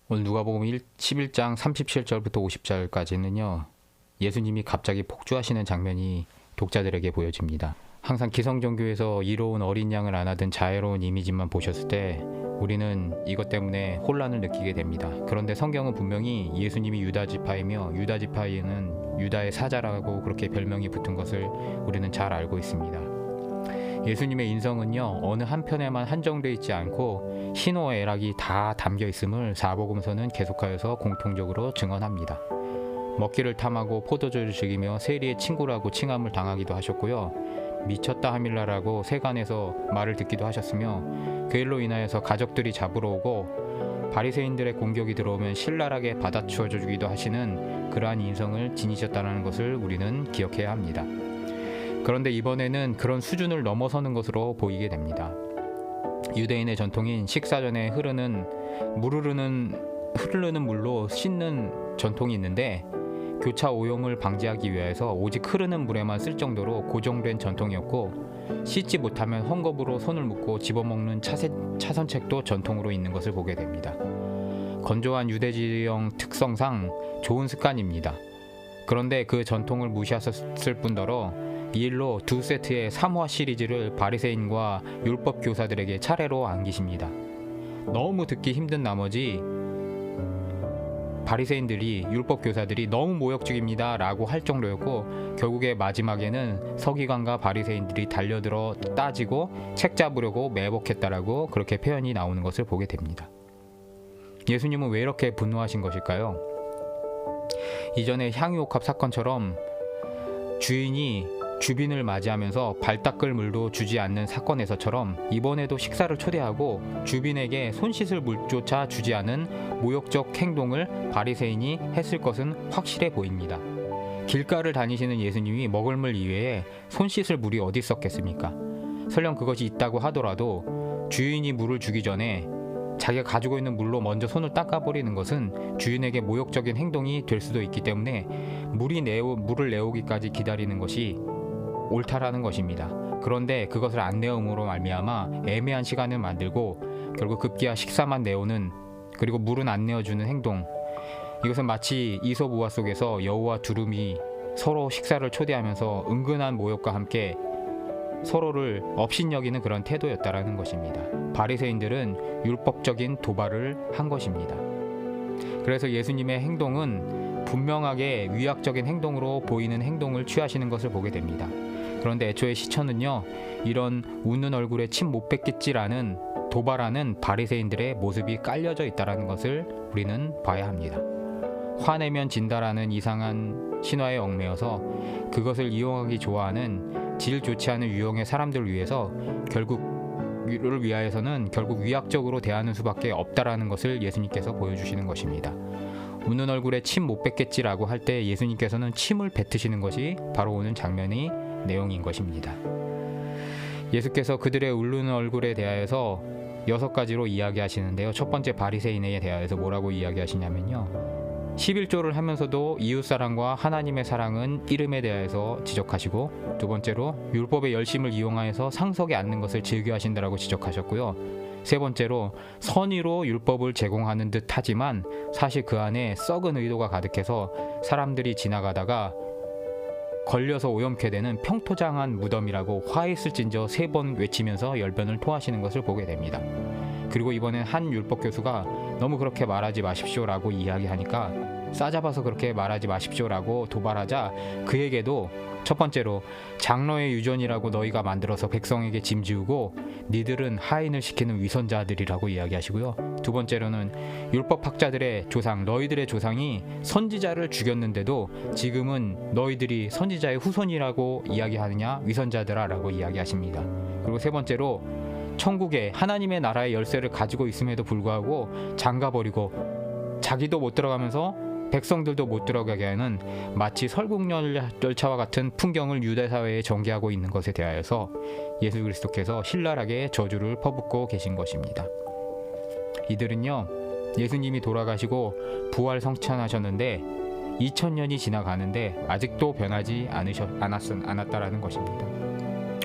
오늘 누가복음 11장 37절부터 50절까지는요. 예수님이 갑자기 폭주하시는 장면이 독자들에게 보여집니다. 항상 기성종교에서 이로운 어린 양을 안하던 자애로운 이미지만 보셨을 때 우리는 이것 때문에 혼란을 느끼게 됩니다. 그런데 성경은 분명히 예수님이 유다 지파이며 유다 지파에는 유다의 사자라고 그렇게 별명이 붙은 것을 우리는 잘 알고 있습니다. 예수님의 인성은요, 어느 한편에만 한정되어 있지 않고 희노애락이 다 담겨 있음을 사복음서는 계속하여서 공통적으로 증언합니다. 먹기를 탐하고 포도주를 즐기며 세리의 친구라고 칭함을 당하기도 하셨고요. 미쳤다 하밀라라고 세간에서 말을 듣기도 하셨으며 그 일로 인하여서 가족들이 잡으러 오고 바리새인들의 공격이 들어오면 신랄하게 받아주어 주기도 하시는 그러한 인성을 지니셨다는 것을 우리는 기억해야 합니다. 그런데 이번에는 그런 수준을 넘어서는 것으로 보이게 됩니다. 유대인의 전통인 식사 전에 흐르는 물로 씻는 전통이 있는데 교차 오염을 방지하기 위해서 오직 흐르는 물에만 쓸 정도로 고정된 전통이었고 씻지 못하면 헝겊으로 손을 묶고 집어먹는 차선책도 전통으로 있는 것을 보게 됩니다. 건조한 유대지형 특성상 좋은 습관입니다. 그런데 그 전통을 무시하셨을 뿐더러 이 일로 2세트의 3화 시리즈를 바리새인과 율법 교사들에게 차례로 안기십니다. 너무 듣기 힘든 나머지 바리새인들이 율법 교사들이 너무 모욕적입니다 라고 할 정도였고 결국에 마지막에는 서기관과 바리새인들이 달려들어 따지고 책 잡으려고 매복했다라고 그렇게 표현이 나오는 것을 보게 됩니다. 예수님은 왜 이렇게 분노하신 것일까요? 이전에 향유옥합 사건처럼 주인이 주빈을 맞이하면서 발 닦을 물도 주지 않는 사건에서처럼 이번에도 식사를 초대하고 주빈에게 손 씻을 물조차 주지 않은 모욕적 행동을 바리새인이 했을 것은 확실해 보입니다. 길가를 다니시는 예수님이 먹을 물 이외에 손 씻을 물이 어디 있었겠습니까? 설령 그것이 있다고 하더라도 주인이 물을 주기 전에 자기가 가지고 있는 물로 먼저 손을 닦아버리는 것은 주인에게 모욕적인 행동이 될 수도 있기 때문에 물을 내오기까지 기다리는 것이 옳다라는 것입니다. 그런데 그것을 안 내음으로 말미암아 애매한 시간을 만들고 결국 급기야 식사만 내오는 그리고 물은 안 내어주는 행동, 이것은 마치 이솝 우화 속에서 여우와 두루미 서로 식사를 초대하면서 은근한 모욕과 함께 서로를 업신여기는 그런 태도였다라는 것입니다. 바리새인들은 율법적인 도발을 한 것입니다. 그래서 예수님의 행동은 분명하게 위약적인 행동으로 보이는 행동을 취하시는 것을 보게 됩니다. 그런데 애초에 시초는요, 이런 웃는 얼굴에 침 못 뱉겠지라는 도발하는 바리새인들의 모습이 깔려져 있다는 것을 우리는 봐야 합니다. 화내면 진다라는 이상한 신화에 얽매여서 그것을 이용하기 좋아하는 질 좋지 않은 유형의 사람들을 위해서 결국 위약적으로 대하는 수밖에 없다라는 것을 예수님께서 보여주시는 것입니다. 웃는 얼굴에 침 못 뱉겠지라고 할 때 예수님께서는 침을 뱉으시는 것이 바로 오는 장면의 내용인 것입니다. 예수께서 그들의 웃는 얼굴에 대하여서 6가지로 이야기하시는데요. 첫 번째 바리새인에 대하여서 뭐라고 이야기하시냐면요, 11조를 하면서도 이웃사랑과 하나님의 사랑은 이름에 대하여서 지적하시고, 두 번째로 율법의 열심을 이용하여서 상석에 앉는 것을 즐겨하신다라고 지적하셨고요. 세 번째로 선의로 율법을 제공하는 듯 하지만 사실 그 안에 썩은 의도가 가득해서 사람들이 지나가다가 걸려서 오염케 되는 평토장한 무덤이라고 화했을진저 3번 외치면서 열변을 토하시는 것을 보게 됩니다. 그리고 이번엔 한 율법 교수가 너무 그렇게 말하지 마십시오라고 이야기하니까 싸잡아서 그렇게 말하지 마십시오라고 도발하자 그에게도 첫 번째로 장로의 유전이라고 너희가 만들어서 백성에게 짐지우고 니들은 하인을 시키는 위선자들이라고 이야기하시고요. 두 번째로는 율법학자들의 조상, 너희들의 조상이 선지자를 죽였는데도 지금은 너희들이 선지자의 후손이라고 이야기하느냐 위선자들아라고 이야기하십니다. 그리고 세 번째로 천국에 하나님의 나라의 열쇠를 가지고 있음에도 불구하고 잠가버리고 자기도 못 들어가면서 백성들도 못 들어가게 하는 마치 설국열차와 같은 풍경을 유대사회에 전개하고 있는 것에 대하여서 예수 그리스도께서 신랄하게 저주를 퍼붓고 계신 것입니다. 이들은요, 예수님이 돌아가시고 부활 성찬하셨는데 2000년이 지나가는데 아직도 변하지 않았다라는 것입니다.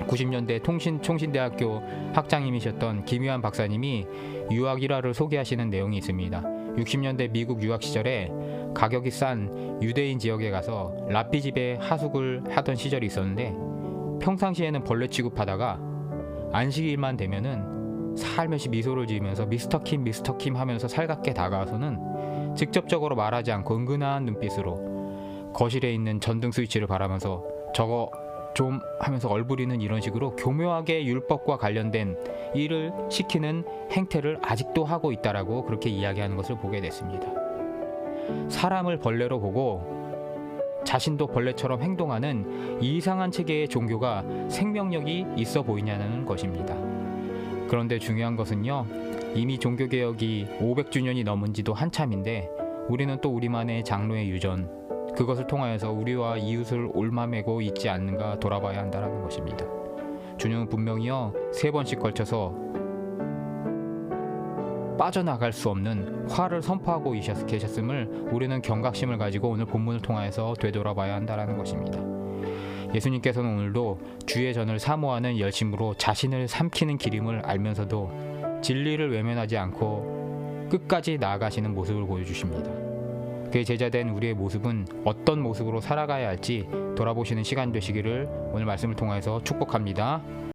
90년대 총신대학교 학장님이셨던 김유한 박사님이 유학 일화를 소개하시는 내용이 있습니다. 60년대 미국 유학 시절에 가격이 싼 유대인 지역에 가서 랍비집에 하숙을 하던 시절이 있었는데, 평상시에는 벌레 취급하다가 안식일만 되면은 살며시 미소를 지으면서 미스터 킴 하면서 살갑게 다가와서는 직접적으로 말하지 않고 은근한 눈빛으로 거실에 있는 전등 스위치를 바라면서 저거 좀 하면서 얼부리는, 이런 식으로 교묘하게 율법과 관련된 일을 시키는 행태를 아직도 하고 있다라고 그렇게 이야기하는 것을 보게 됐습니다. 사람을 벌레로 보고 자신도 벌레처럼 행동하는 이상한 체계의 종교가 생명력이 있어 보이냐는 것입니다. 그런데 중요한 것은요, 이미 종교개혁이 500주년이 넘은 지도 한참인데 우리는 또 우리만의 장로의 유전, 그것을 통하여서 우리와 이웃을 옮아매고 있지 않는가 돌아봐야 한다는 것입니다. 주님은 분명히요 3번씩 걸쳐서 빠져나갈 수 없는 화를 선포하고 계셨음을 우리는 경각심을 가지고 오늘 본문을 통하여서 되돌아봐야 한다는 것입니다. 예수님께서는 오늘도 주의 전을 사모하는 열심으로 자신을 삼키는 길임을 알면서도 진리를 외면하지 않고 끝까지 나아가시는 모습을 보여주십니다. 그의 제자된 우리의 모습은 어떤 모습으로 살아가야 할지 돌아보시는 시간 되시기를 오늘 말씀을 통해서 축복합니다.